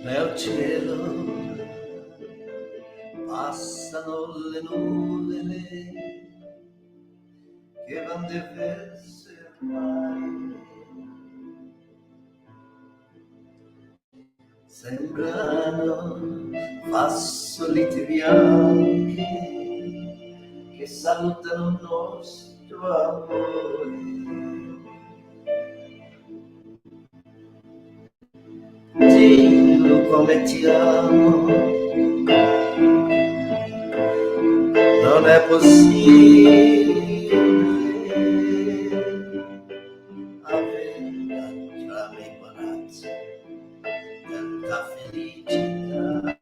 Nel cielo passano le nuvole che van diverse ormai. Sembrano fazzoletti bianchi che salutano il nostro amore. Dio come ti amo, non è possibile averla tra le braccia, tanta felicità.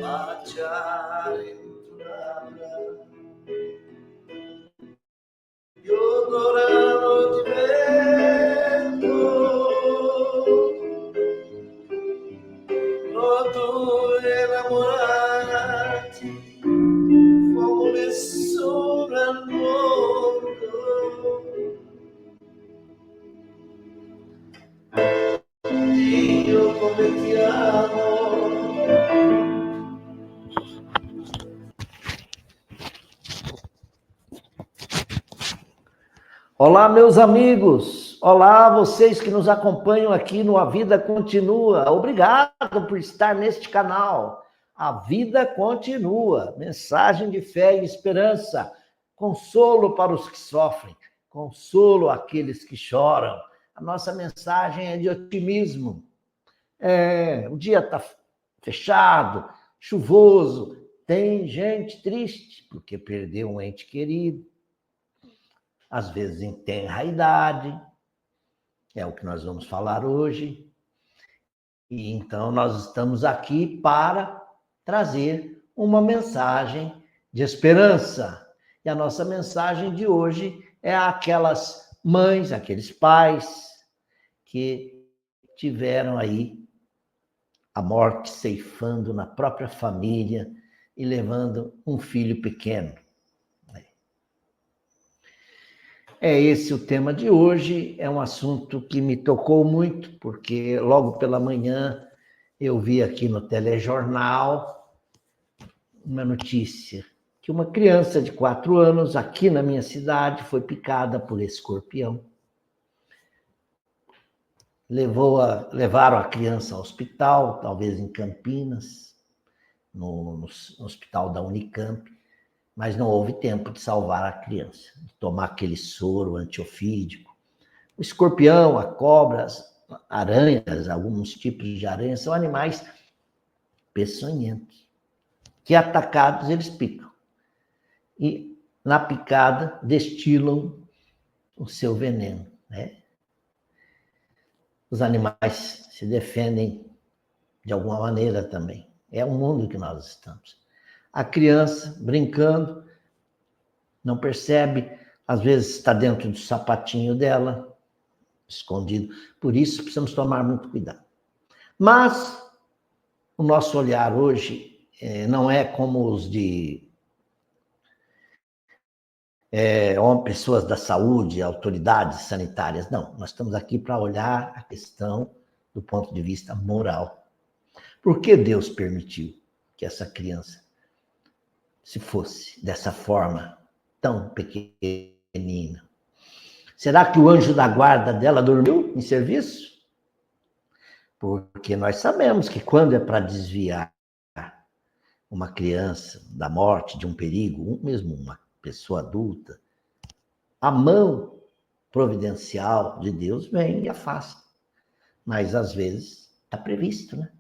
Baciare in tue labbra, io odorano di vento, due innamorati, uomo nessuno al mondo. Dio come ti amo. Olá, meus amigos. Olá, vocês que nos acompanham aqui no A Vida Continua. Obrigado por estar neste canal. A Vida Continua. Mensagem de fé e esperança. Consolo para os que sofrem. Consolo àqueles que choram. A nossa mensagem é de otimismo. O dia está fechado, chuvoso. Tem gente triste porque perdeu um ente querido. Às vezes em tenra idade, é o que nós vamos falar hoje. E então nós estamos aqui para trazer uma mensagem de esperança. E a nossa mensagem de hoje é aquelas mães, aqueles pais que tiveram aí a morte ceifando na própria família e levando um filho pequeno. É esse o tema de hoje, é um assunto que me tocou muito, porque logo pela manhã eu vi aqui no telejornal uma notícia que uma criança de 4 anos aqui na minha cidade foi picada por escorpião. Levaram a criança ao hospital, talvez em Campinas, no hospital da Unicamp, mas não houve tempo de salvar a criança, de tomar aquele soro antiofídico. O escorpião, a cobra, as aranhas, alguns tipos de aranhas, são animais peçonhentos, que atacados eles picam. E na picada destilam o seu veneno, né? Os animais se defendem de alguma maneira também. É o mundo que nós estamos. A criança brincando, não percebe, às vezes está dentro do sapatinho dela, escondido. Por isso precisamos tomar muito cuidado. Mas o nosso olhar hoje não é como os de pessoas da saúde, autoridades sanitárias. Não, nós estamos aqui para olhar a questão do ponto de vista moral. Por que Deus permitiu que essa criança se fosse dessa forma tão pequenina? Será que o anjo da guarda dela dormiu em serviço? Porque nós sabemos que quando é para desviar uma criança da morte, de um perigo, mesmo uma pessoa adulta, a mão providencial de Deus vem e afasta. Mas às vezes está previsto, né?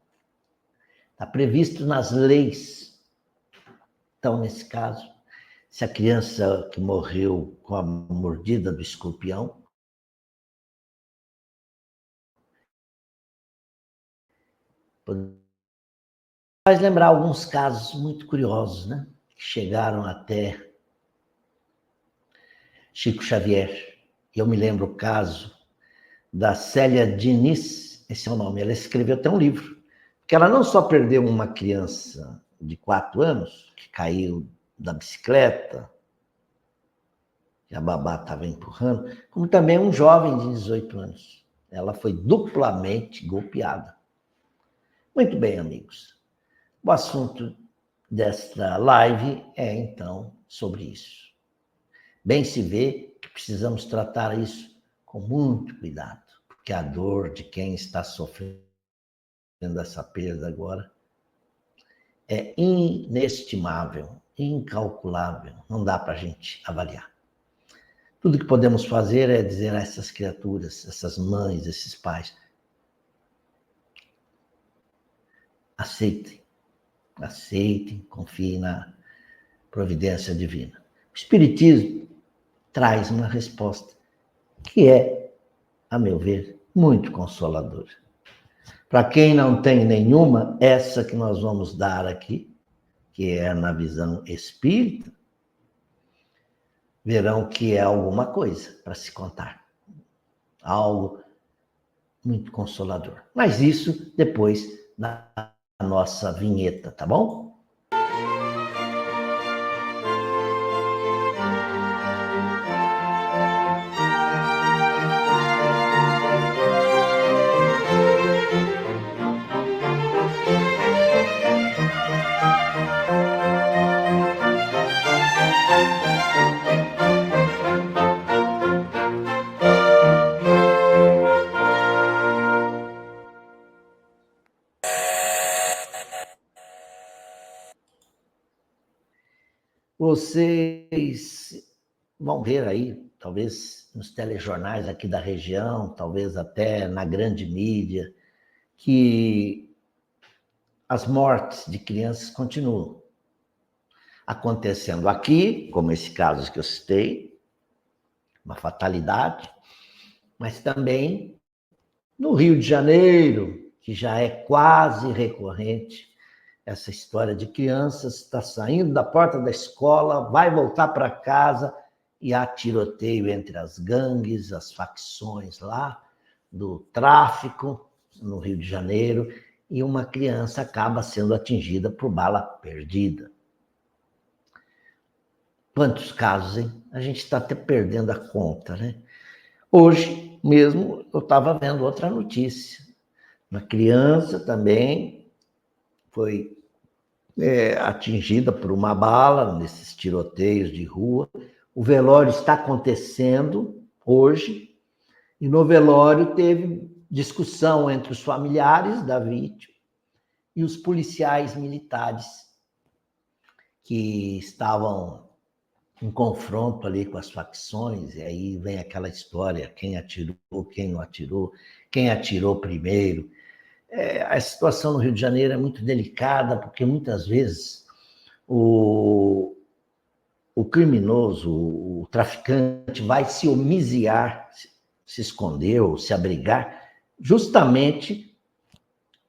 Está previsto nas leis. Então, nesse caso, se a criança que morreu com a mordida do escorpião, faz lembrar alguns casos muito curiosos, né? Que chegaram até Chico Xavier. Eu me lembro o caso da Célia Diniz, esse é o nome, ela escreveu até um livro, porque ela não só perdeu uma criança de 4 anos, que caiu da bicicleta, que a babá estava empurrando, como também um jovem de 18 anos. Ela foi duplamente golpeada. Muito bem, amigos. O assunto desta live é, então, sobre isso. Bem se vê que precisamos tratar isso com muito cuidado, porque a dor de quem está sofrendo essa perda agora é inestimável, incalculável, não dá para a gente avaliar. Tudo que podemos fazer é dizer a essas criaturas, essas mães, esses pais, aceitem, confiem na providência divina. O Espiritismo traz uma resposta que é, a meu ver, muito consoladora. Para quem não tem nenhuma, essa que nós vamos dar aqui, que é na visão espírita, verão que é alguma coisa para se contar. Algo muito consolador. Mas isso depois na nossa vinheta, tá bom? Vocês vão ver aí, talvez nos telejornais aqui da região, talvez até na grande mídia, que as mortes de crianças continuam acontecendo aqui, como esse caso que eu citei, uma fatalidade, mas também no Rio de Janeiro, que já é quase recorrente, essa história de crianças está saindo da porta da escola, vai voltar para casa e há tiroteio entre as gangues, as facções lá do tráfico no Rio de Janeiro, e uma criança acaba sendo atingida por bala perdida. Quantos casos, hein? A gente está até perdendo a conta, né? Hoje mesmo eu estava vendo outra notícia. Uma criança também foi atingida por uma bala nesses tiroteios de rua. O velório está acontecendo hoje, e no velório teve discussão entre os familiares da vítima e os policiais militares que estavam em confronto ali com as facções, e aí vem aquela história, quem atirou, quem não atirou, quem atirou primeiro. A situação no Rio de Janeiro é muito delicada, porque muitas vezes o criminoso, o traficante, vai se homiziar, se esconder ou se abrigar, justamente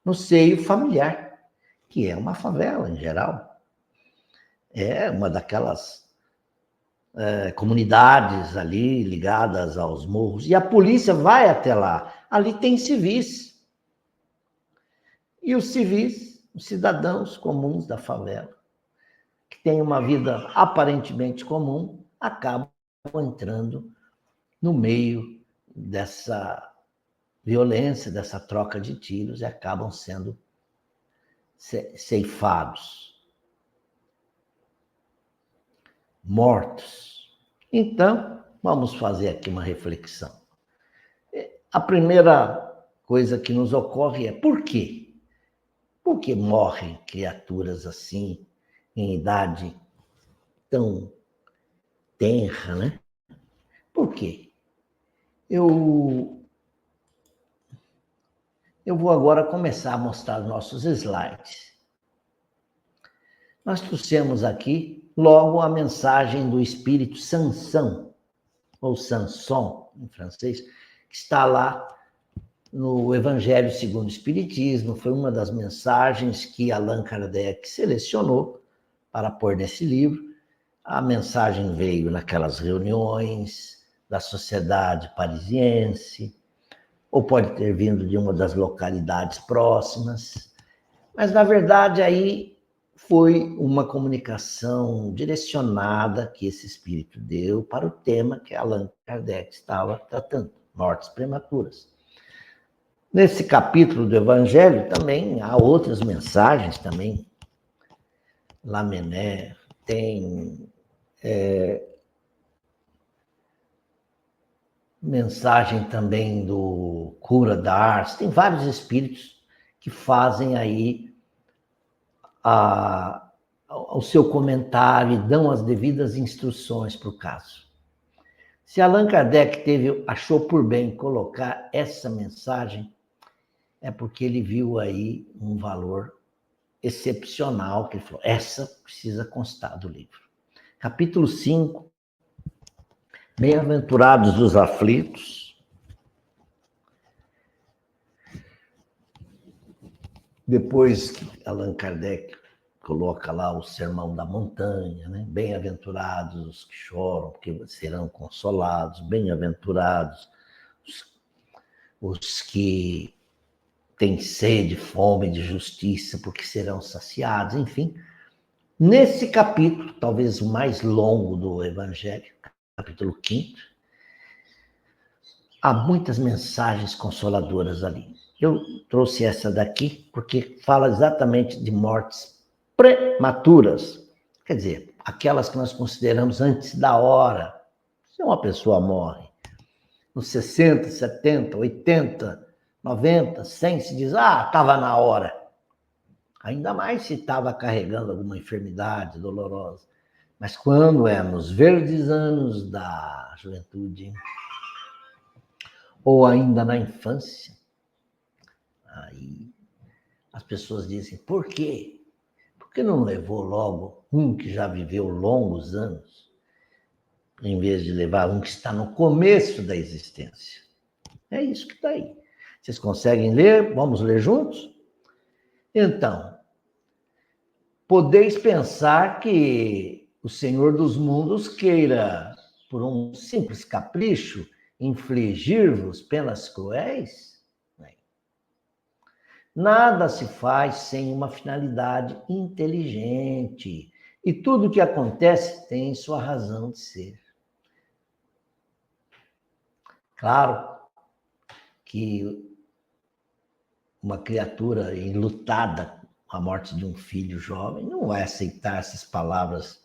no seio familiar, que é uma favela em geral. É uma daquelas comunidades ali ligadas aos morros. E a polícia vai até lá. Ali tem civis. E os civis, os cidadãos comuns da favela, que têm uma vida aparentemente comum, acabam entrando no meio dessa violência, dessa troca de tiros, e acabam sendo ceifados, mortos. Então, vamos fazer aqui uma reflexão. A primeira coisa que nos ocorre é por quê? Por que morrem criaturas assim, em idade tão tenra, né? Por quê? Eu vou agora começar a mostrar nossos slides. Nós trouxemos aqui logo a mensagem do espírito Sansão, ou Sanson, em francês, que está lá no Evangelho segundo o Espiritismo. Foi uma das mensagens que Allan Kardec selecionou para pôr nesse livro. A mensagem veio naquelas reuniões da sociedade parisiense, ou pode ter vindo de uma das localidades próximas, mas, na verdade, aí foi uma comunicação direcionada que esse espírito deu para o tema que Allan Kardec estava tratando, mortes prematuras. Nesse capítulo do Evangelho também há outras mensagens também. Lamennais tem mensagem também do Cura da Ars, tem vários espíritos que fazem aí o seu comentário e dão as devidas instruções para o caso. Se Allan Kardec achou por bem colocar essa mensagem, é porque ele viu aí um valor excepcional, que ele falou, essa precisa constar do livro. Capítulo 5, Bem-aventurados os aflitos. Depois que Allan Kardec coloca lá o Sermão da Montanha, né? Bem-aventurados os que choram, porque serão consolados. Bem-aventurados os que têm sede, fome de justiça, porque serão saciados. Enfim, nesse capítulo, talvez o mais longo do Evangelho, capítulo 5, há muitas mensagens consoladoras ali. Eu trouxe essa daqui porque fala exatamente de mortes prematuras. Quer dizer, aquelas que nós consideramos antes da hora. Se uma pessoa morre nos 60, 70, 80, 90, 100, se diz, estava na hora. Ainda mais se estava carregando alguma enfermidade dolorosa. Mas quando é nos verdes anos da juventude, ou ainda na infância, aí as pessoas dizem, por quê? Por que não levou logo um que já viveu longos anos, em vez de levar um que está no começo da existência? É isso que está aí. Vocês conseguem ler? Vamos ler juntos? Então, podeis pensar que o Senhor dos mundos queira, por um simples capricho, infligir-vos penas cruéis? Nada se faz sem uma finalidade inteligente. E tudo o que acontece tem sua razão de ser. Claro que uma criatura enlutada com a morte de um filho jovem não vai aceitar essas palavras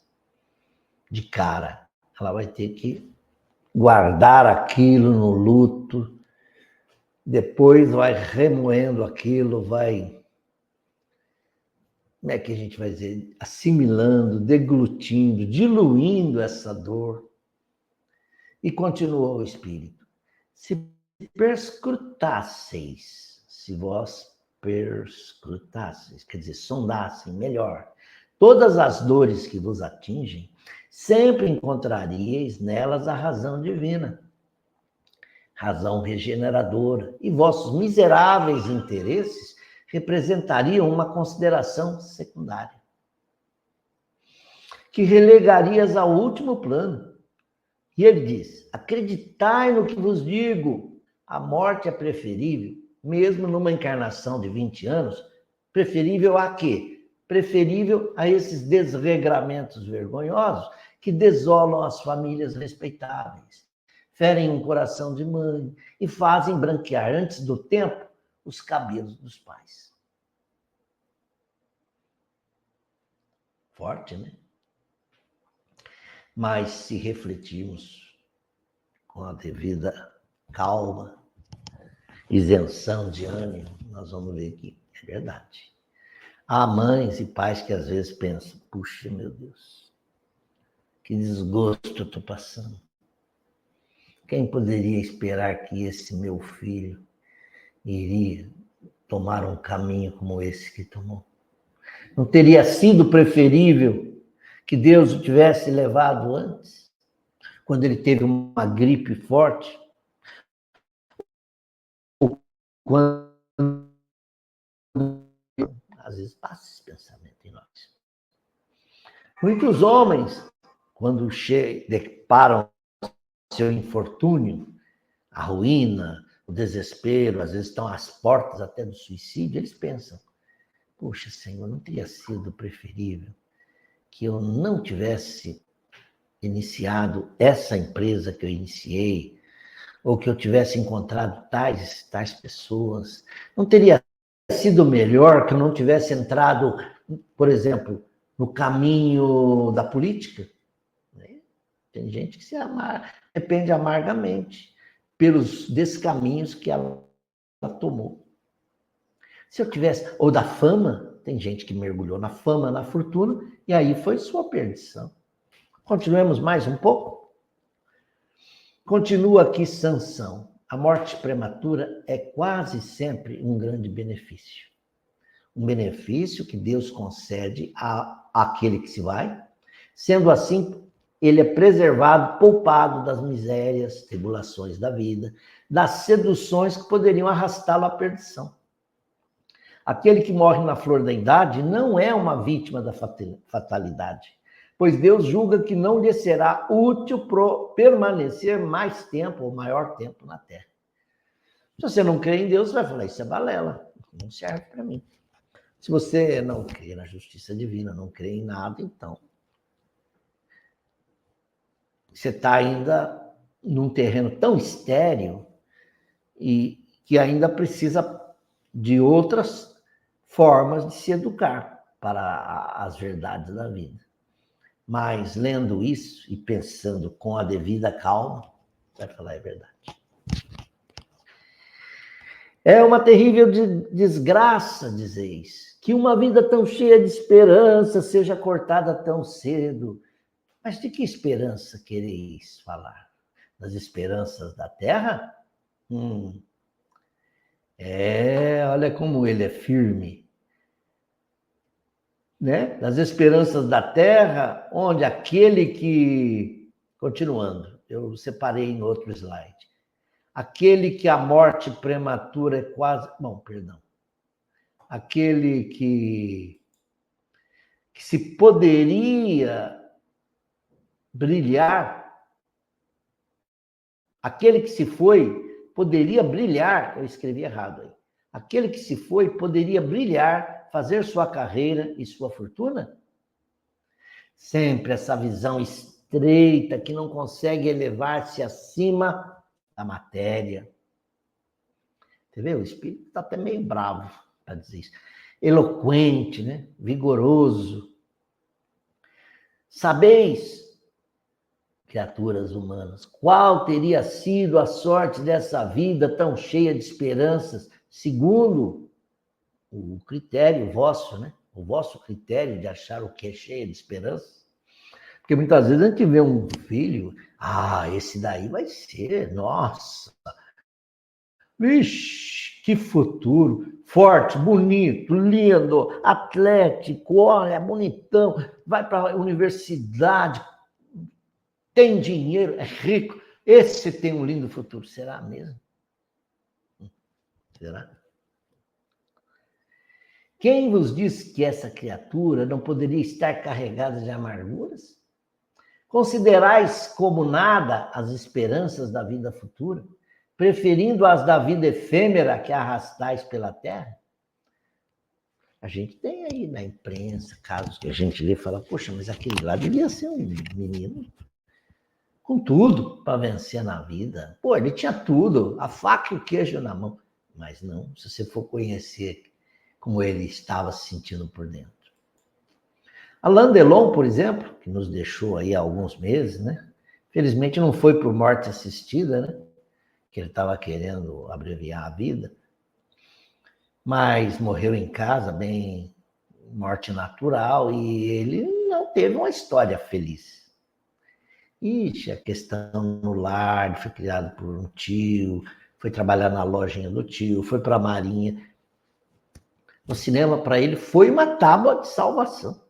de cara. Ela vai ter que guardar aquilo no luto, depois vai remoendo aquilo, vai... Como é que a gente vai dizer? Assimilando, deglutindo, diluindo essa dor. E continuou o Espírito. Se perscrutasseis, se vós perscrutasseis, quer dizer, sondassem melhor, todas as dores que vos atingem, sempre encontraríeis nelas a razão divina, razão regeneradora, e vossos miseráveis interesses representariam uma consideração secundária, que relegarias ao último plano. E ele diz, acreditai no que vos digo, a morte é preferível, mesmo numa encarnação de 20 anos, preferível a quê? Preferível a esses desregramentos vergonhosos que desolam as famílias respeitáveis, ferem um coração de mãe e fazem branquear antes do tempo os cabelos dos pais. Forte, né? Mas se refletirmos com a devida calma, isenção de ânimo, nós vamos ver que é verdade. Há mães e pais que às vezes pensam, puxa, meu Deus, que desgosto eu estou passando. Quem poderia esperar que esse meu filho iria tomar um caminho como esse que tomou? Não teria sido preferível que Deus o tivesse levado antes, quando ele teve uma gripe forte? Quando às vezes passa esse pensamento em nós. Muitos homens, quando deparam seu infortúnio, a ruína, o desespero, às vezes estão às portas até do suicídio, eles pensam, Poxa, Senhor, não teria sido preferível que eu não tivesse iniciado essa empresa que eu iniciei, ou que eu tivesse encontrado tais pessoas? Não teria sido melhor que eu não tivesse entrado, por exemplo, no caminho da política? Tem gente que se arrepende amargamente pelos descaminhos que ela tomou. Se eu tivesse, ou da fama, tem gente que mergulhou na fama, na fortuna, e aí foi sua perdição. Continuemos mais um pouco? Continua aqui Sansão. A morte prematura é quase sempre um grande benefício. Um benefício que Deus concede àquele que se vai. Sendo assim, ele é preservado, poupado das misérias, tribulações da vida, das seduções que poderiam arrastá-lo à perdição. Aquele que morre na flor da idade não é uma vítima da fatalidade, pois Deus julga que não lhe será útil permanecer mais tempo ou maior tempo na terra. Se você não crê em Deus, você vai falar, isso é balela, não serve para mim. Se você não crê na justiça divina, não crê em nada, então você está ainda num terreno tão estéril e que ainda precisa de outras formas de se educar para as verdades da vida. Mas lendo isso e pensando com a devida calma, vai falar a verdade. É uma terrível desgraça, dizeis, que uma vida tão cheia de esperança seja cortada tão cedo. Mas de que esperança quereis falar? Das esperanças da terra? Olha como ele é firme. Né? Das esperanças da terra, onde aquele que... Continuando, eu separei em outro slide. Aquele que a morte prematura é quase... Bom, perdão. Aquele que se poderia brilhar, aquele que se foi poderia brilhar, eu escrevi errado aí. Aquele que se foi poderia brilhar, fazer sua carreira e sua fortuna? Sempre essa visão estreita que não consegue elevar-se acima da matéria. Você vê? O espírito está até meio bravo para dizer isso. Eloquente, né? Vigoroso. Sabeis, criaturas humanas, qual teria sido a sorte dessa vida tão cheia de esperanças, segundo o critério vosso, né? O vosso critério de achar o que é cheio de esperança? Porque muitas vezes a gente vê um filho, esse daí vai ser, nossa, vixe, que futuro, forte, bonito, lindo, atlético, olha, bonitão, vai para a universidade, tem dinheiro, é rico, esse tem um lindo futuro. Será mesmo? Será? Quem vos disse que essa criatura não poderia estar carregada de amarguras? Considerais como nada as esperanças da vida futura, preferindo as da vida efêmera que arrastais pela terra? A gente tem aí na imprensa casos que a gente lê e fala, poxa, mas aquele lá devia ser um menino com tudo para vencer na vida. Pô, ele tinha tudo, a faca e o queijo na mão. Mas não, se você for conhecer como ele estava se sentindo por dentro. Alain Delon, por exemplo, que nos deixou aí há alguns meses, né? Felizmente não foi por morte assistida, né? Que ele estava querendo abreviar a vida. Mas morreu em casa, bem, morte natural, e ele não teve uma história feliz. Ixi, a questão no lar, ele foi criado por um tio, foi trabalhar na lojinha do tio, foi para a marinha. O cinema, para ele, foi uma tábua de salvação.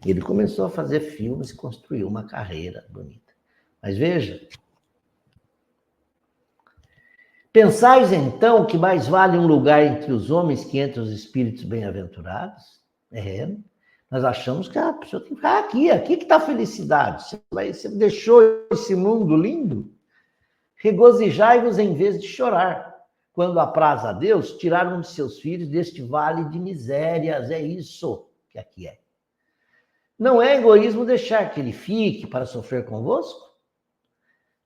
Ele começou a fazer filmes e construiu uma carreira bonita. Mas veja, pensais então que mais vale um lugar entre os homens que entre os espíritos bem-aventurados? Nós achamos que a pessoa tem que ficar aqui que está a felicidade. Você deixou esse mundo lindo? Regozijai-vos em vez de chorar, quando apraz a Deus, tirar um de seus filhos deste vale de misérias. É isso que aqui é. Não é egoísmo deixar que ele fique para sofrer convosco?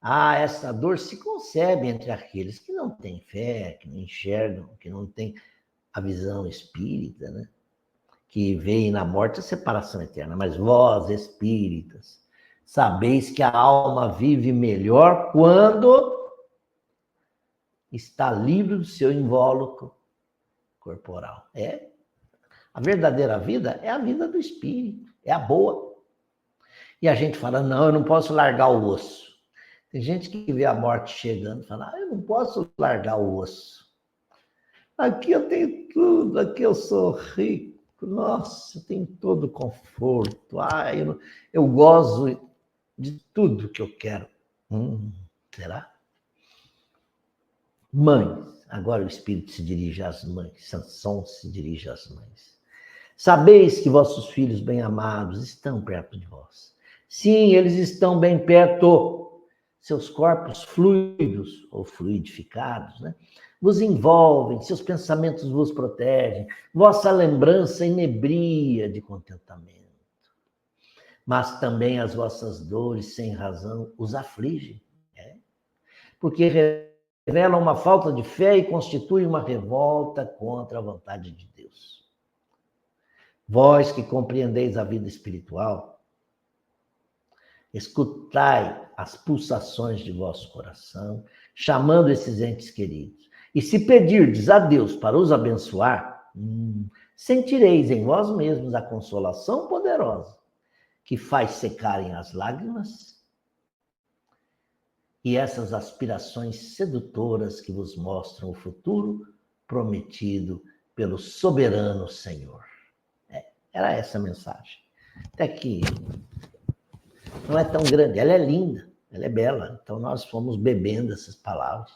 Ah, essa dor se concebe entre aqueles que não têm fé, que não enxergam, que não têm a visão espírita, né? Que veem na morte a separação eterna. Mas vós, espíritas, sabeis que a alma vive melhor quando está livre do seu invólucro corporal. A verdadeira vida é a vida do espírito, é a boa. E a gente fala, não, eu não posso largar o osso. Tem gente que vê a morte chegando e fala, eu não posso largar o osso. Aqui eu tenho tudo, aqui eu sou rico, nossa, eu tenho todo o conforto, eu gozo de tudo que eu quero. Será? Mães, agora o Espírito se dirige às mães, Sansão se dirige às mães. Sabeis que vossos filhos bem-amados estão perto de vós. Sim, eles estão bem perto. Seus corpos fluidos ou fluidificados, né, vos envolvem, seus pensamentos vos protegem, vossa lembrança inebria de contentamento. Mas também as vossas dores sem razão os afligem, porque revelam uma falta de fé e constituem uma revolta contra a vontade de Deus. Vós que compreendeis a vida espiritual, escutai as pulsações de vosso coração, chamando esses entes queridos. E se pedirdes a Deus para os abençoar, sentireis em vós mesmos a consolação poderosa que faz secarem as lágrimas e essas aspirações sedutoras que vos mostram o futuro prometido pelo soberano Senhor. Era essa a mensagem. Até que não é tão grande, ela é linda, ela é bela. Então nós fomos bebendo essas palavras.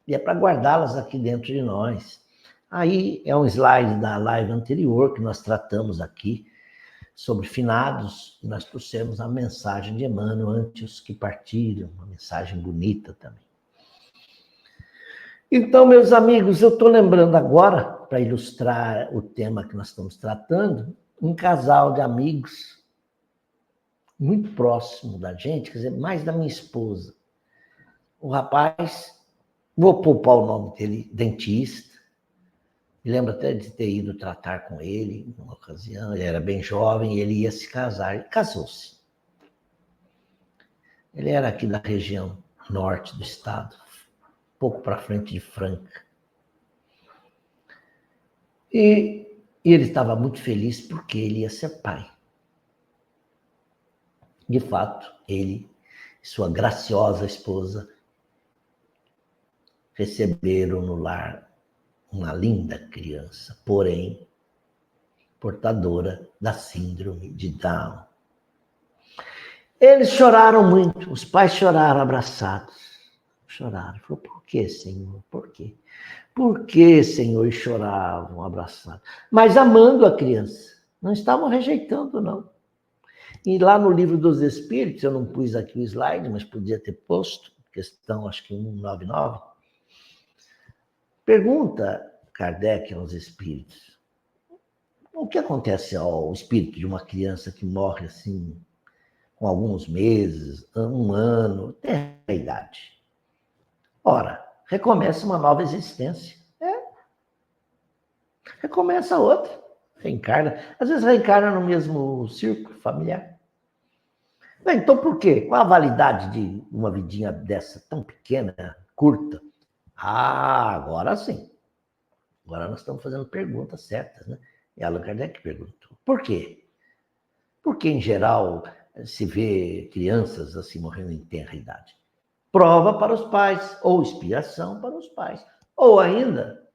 E é para guardá-las aqui dentro de nós. Aí é um slide da live anterior que nós tratamos aqui sobre finados. E nós trouxemos a mensagem de Emmanuel antes os que partiram, uma mensagem bonita também. Então, meus amigos, eu estou lembrando agora, para ilustrar o tema que nós estamos tratando, um casal de amigos muito próximo da gente, quer dizer, mais da minha esposa. O rapaz, vou poupar o nome dele, dentista. Me lembro até de ter ido tratar com ele numa ocasião. Ele era bem jovem e ele ia se casar. Ele casou-se. Ele era aqui da região norte do estado, um pouco para frente de Franca. E ele estava muito feliz porque ele ia ser pai. De fato, ele e sua graciosa esposa receberam no lar uma linda criança, porém portadora da síndrome de Down. Eles choraram muito, os pais choraram abraçados. Choraram. Falou, por que, Senhor? Por quê? Por que, Senhor? E choravam abraçados. Mas amando a criança. Não estavam rejeitando, não. E lá no Livro dos Espíritos, eu não pus aqui o slide, mas podia ter posto, questão acho que 199, pergunta Kardec aos espíritos, o que acontece ao espírito de uma criança que morre assim, com alguns meses, um ano, tem a idade? Ora, recomeça uma nova existência. Recomeça outra. Reencarna. Às vezes reencarna no mesmo círculo familiar. Então, por quê? Qual a validade de uma vidinha dessa tão pequena, curta? Agora sim. Agora nós estamos fazendo perguntas certas, né? E Allan Kardec perguntou. Por quê? Porque, em geral, se vê crianças assim morrendo em tenra idade. Prova para os pais, ou expiação para os pais. Ou ainda,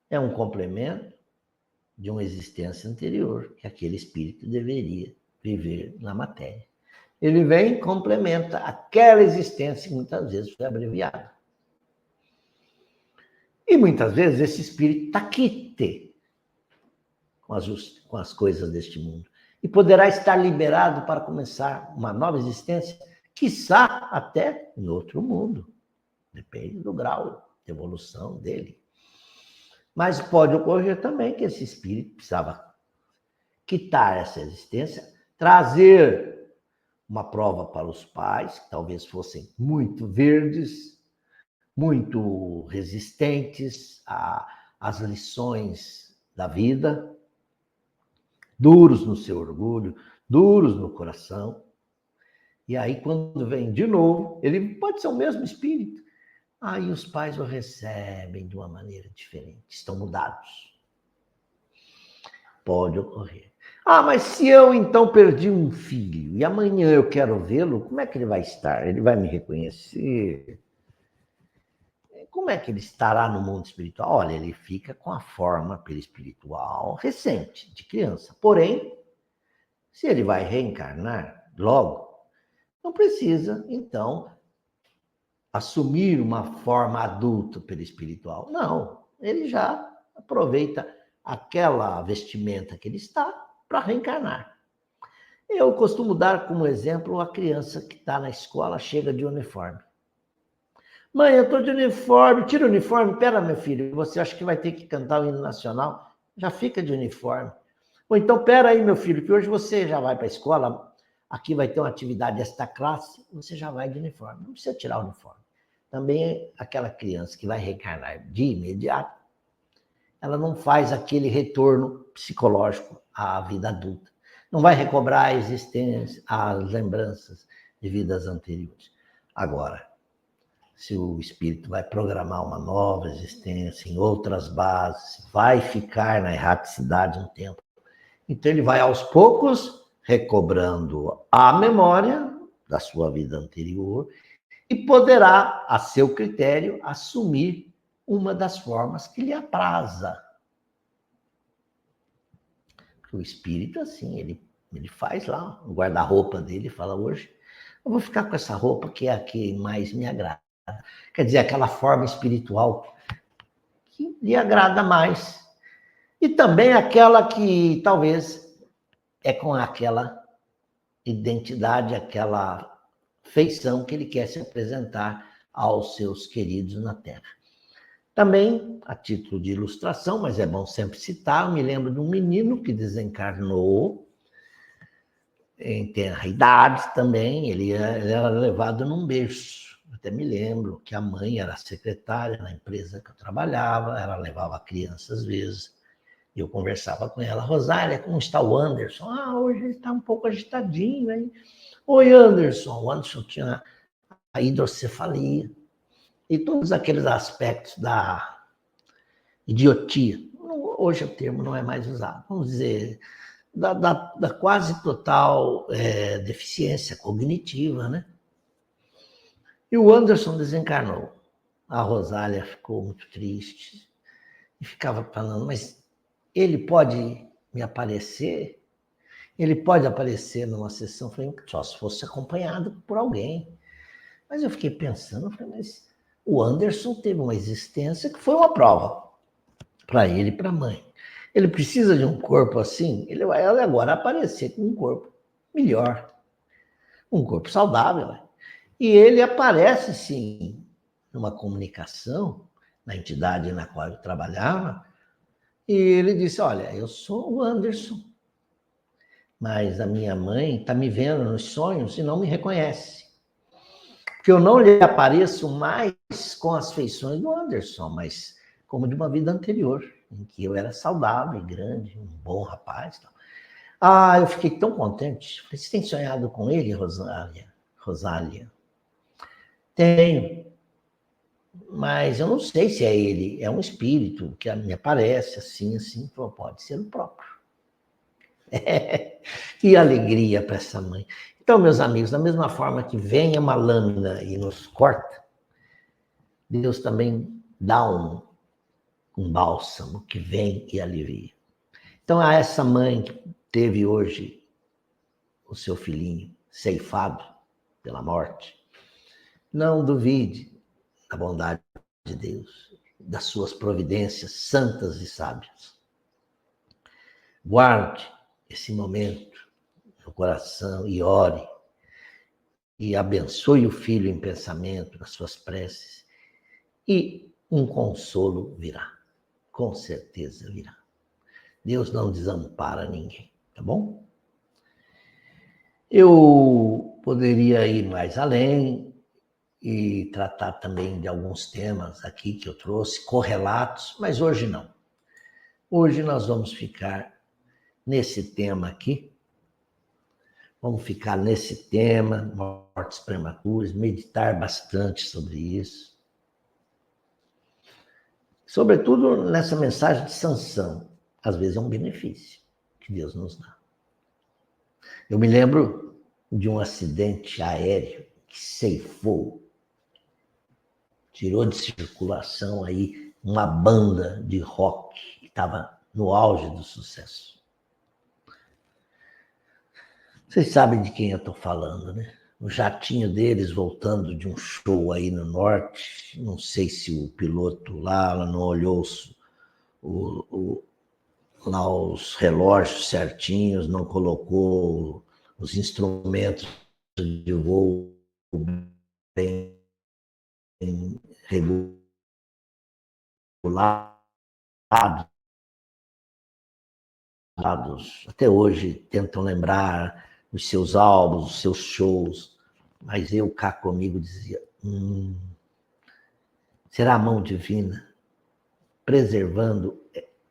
é um complemento de uma existência anterior, que aquele espírito deveria viver na matéria. Ele vem e complementa aquela existência que muitas vezes foi abreviada. E muitas vezes esse espírito está quite com as coisas deste mundo. E poderá estar liberado para começar uma nova existência, quiçá até em outro mundo. Depende do grau evolução dele. Mas pode ocorrer também que esse espírito precisava quitar essa existência, trazer uma prova para os pais, que talvez fossem muito verdes, muito resistentes às lições da vida, duros no seu orgulho, duros no coração. E aí, quando vem de novo, ele pode ser o mesmo espírito. Aí os pais o recebem de uma maneira diferente, estão mudados. Pode ocorrer. Mas se eu então perdi um filho e amanhã eu quero vê-lo, como é que ele vai estar? Ele vai me reconhecer? Como é que ele estará no mundo espiritual? Olha, ele fica com a forma perispiritual recente, de criança. Porém, se ele vai reencarnar logo, não precisa, então, assumir uma forma adulta perispiritual. Não, ele já aproveita aquela vestimenta que ele está para reencarnar. Eu costumo dar como exemplo a criança que está na escola, chega de uniforme. Mãe, eu estou de uniforme, tira o uniforme, pera, meu filho, você acha que vai ter que cantar o hino nacional? Já fica de uniforme. Ou então, pera aí, meu filho, que hoje você já vai para a escola, aqui vai ter uma atividade desta classe, você já vai de uniforme, não precisa tirar o uniforme. Também aquela criança que vai reencarnar de imediato, ela não faz aquele retorno psicológico à vida adulta. Não vai recobrar a existência, as lembranças de vidas anteriores. Agora, se o espírito vai programar uma nova existência em outras bases, vai ficar na erraticidade um tempo. Então ele vai aos poucos recobrando a memória da sua vida anterior e poderá, a seu critério, assumir uma das formas que lhe apraza. O espírito, assim, ele faz lá o guarda-roupa dele e fala, hoje eu vou ficar com essa roupa que é a que mais me agrada. Quer dizer, aquela forma espiritual que lhe agrada mais. E também aquela que talvez é com aquela identidade, aquela feição que ele quer se apresentar aos seus queridos na Terra. Também, a título de ilustração, mas é bom sempre citar, eu me lembro de um menino que desencarnou em tenra idade também, ele era levado num berço. Até me lembro que a mãe era secretária na empresa que eu trabalhava, ela levava a criança às vezes, e eu conversava com ela, Rosália, como está o Anderson? Hoje ele está um pouco agitadinho, hein? Oi, Anderson. O Anderson tinha a hidrocefalia e todos aqueles aspectos da idiotia. Hoje o termo não é mais usado, vamos dizer, da quase total deficiência cognitiva, né? E o Anderson desencarnou. A Rosália ficou muito triste e ficava falando, mas ele pode me aparecer? Ele pode aparecer numa sessão? Eu falei, só se fosse acompanhado por alguém. Mas eu fiquei pensando, mas o Anderson teve uma existência que foi uma prova para ele e para a mãe. Ele precisa de um corpo assim, ele vai agora aparecer com um corpo melhor, um corpo saudável. E ele aparece, sim, numa comunicação, na entidade na qual eu trabalhava, e ele disse, olha, eu sou o Anderson, mas a minha mãe está me vendo nos sonhos e não me reconhece. Porque eu não lhe apareço mais com as feições do Anderson, mas como de uma vida anterior, em que eu era saudável, grande, um bom rapaz. Eu fiquei tão contente. Falei, você tem sonhado com ele, Rosália? Tenho. Mas eu não sei se é ele. É um espírito que me aparece assim. Pode ser o próprio. Que alegria para essa mãe. Então, meus amigos, da mesma forma que vem uma lâmina e nos corta, Deus também dá um bálsamo que vem e alivia. Então, a essa mãe que teve hoje o seu filhinho ceifado pela morte, não duvide da bondade de Deus, das suas providências santas e sábias. Guarde esse momento no coração e ore, e abençoe o filho em pensamento, nas suas preces, e um consolo virá. Com certeza virá. Deus não desampara ninguém, tá bom? Eu poderia ir mais além e tratar também de alguns temas aqui que eu trouxe, correlatos, mas hoje não. Hoje nós vamos ficar nesse tema aqui. Vamos ficar nesse tema, mortes prematuras, meditar bastante sobre isso. Sobretudo nessa mensagem de sanção. Às vezes é um benefício que Deus nos dá. Eu me lembro de um acidente aéreo que ceifou, tirou de circulação aí uma banda de rock que estava no auge do sucesso. Vocês sabem de quem eu estou falando, né? O jatinho deles voltando de um show aí no norte, não sei se o piloto lá não olhou lá os relógios certinhos, não colocou os instrumentos de voo bem regulados. Até hoje tentam lembrar os seus álbuns, os seus shows, mas eu cá comigo dizia, será a mão divina preservando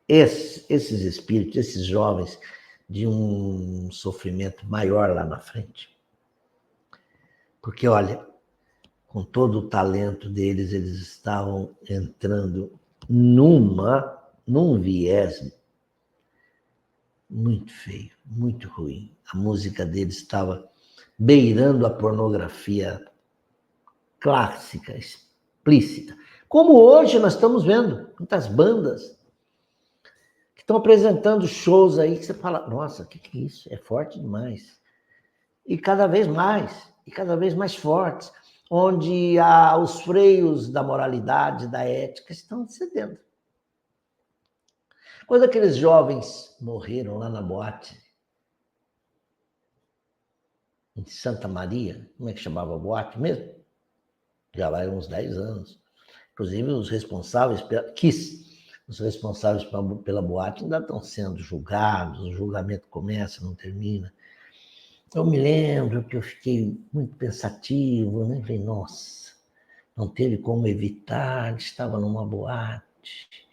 esses espíritos, esses jovens, de um sofrimento maior lá na frente? Porque, olha, com todo o talento deles, eles estavam entrando num viés muito feio, muito ruim. A música deles estava beirando a pornografia clássica, explícita. Como hoje nós estamos vendo muitas bandas que estão apresentando shows aí que você fala, nossa, o que é isso? É forte demais. E cada vez mais fortes, onde os freios da moralidade, da ética estão cedendo. Quando aqueles jovens morreram lá na boate, em Santa Maria, como é que chamava a boate mesmo? Já vai uns 10 anos. Inclusive, os responsáveis pela boate ainda estão sendo julgados, o julgamento começa, não termina. Eu me lembro que eu fiquei muito pensativo, né? Falei, nossa, não teve como evitar, estava numa boate.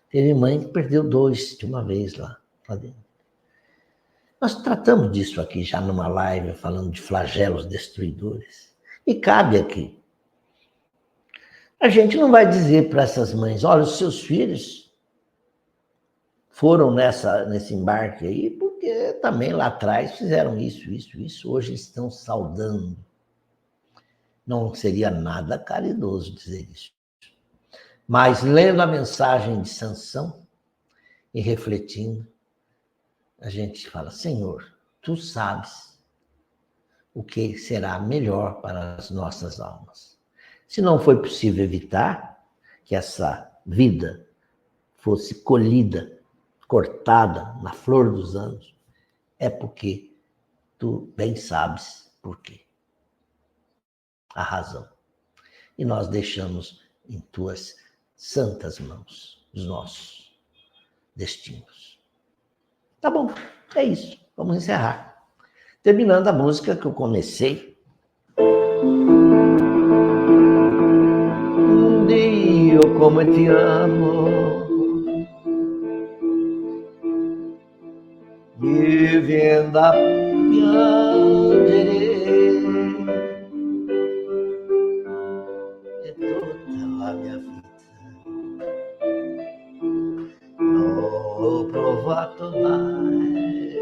Teve mãe que perdeu 2 de uma vez lá dentro. Nós tratamos disso aqui já numa live, falando de flagelos destruidores. E cabe aqui. A gente não vai dizer para essas mães, olha, os seus filhos foram nesse embarque aí, porque também lá atrás fizeram isso, hoje estão saudando. Não seria nada caridoso dizer isso. Mas lendo a mensagem de Sansão e refletindo, a gente fala, Senhor, Tu sabes o que será melhor para as nossas almas. Se não foi possível evitar que essa vida fosse colhida, cortada na flor dos anos, é porque Tu bem sabes por quê. A razão. E nós deixamos em Tuas santas mãos os nossos destinos. Tá bom, é isso. Vamos encerrar. Terminando a música que eu comecei. Dio, como te amo. Vivendo a piangere e tutta la mia vita l'ho provato mai.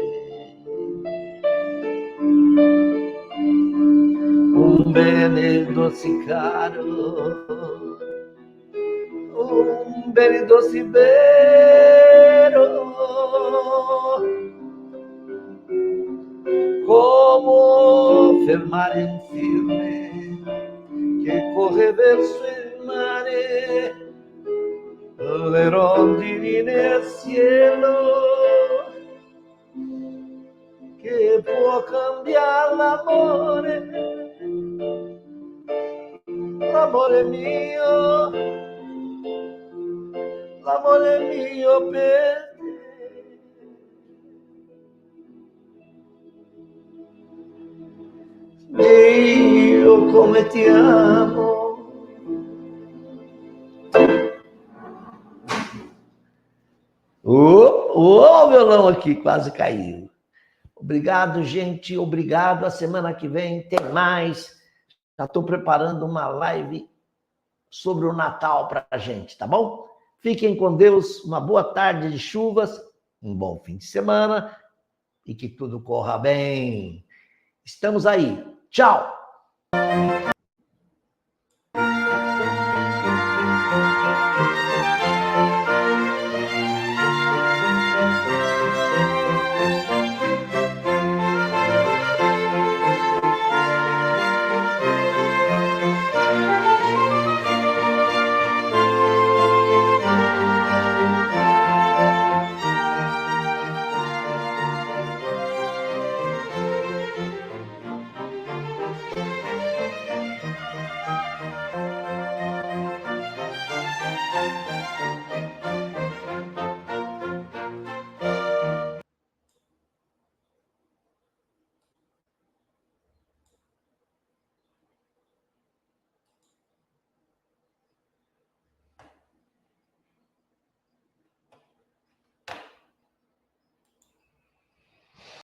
Un bene doce caro, un bene doce vero, como fermare un fiume che corre verso il mare, le rondini nel cielo, che può cambiare l'amore mio, l'amore mio per te. Dio, come ti amo. O violão aqui quase caiu. Obrigado, gente. Obrigado. A semana que vem tem mais. Já estou preparando uma live sobre o Natal para a gente, tá bom? Fiquem com Deus. Uma boa tarde de chuvas. Um bom fim de semana. E que tudo corra bem. Estamos aí. Tchau.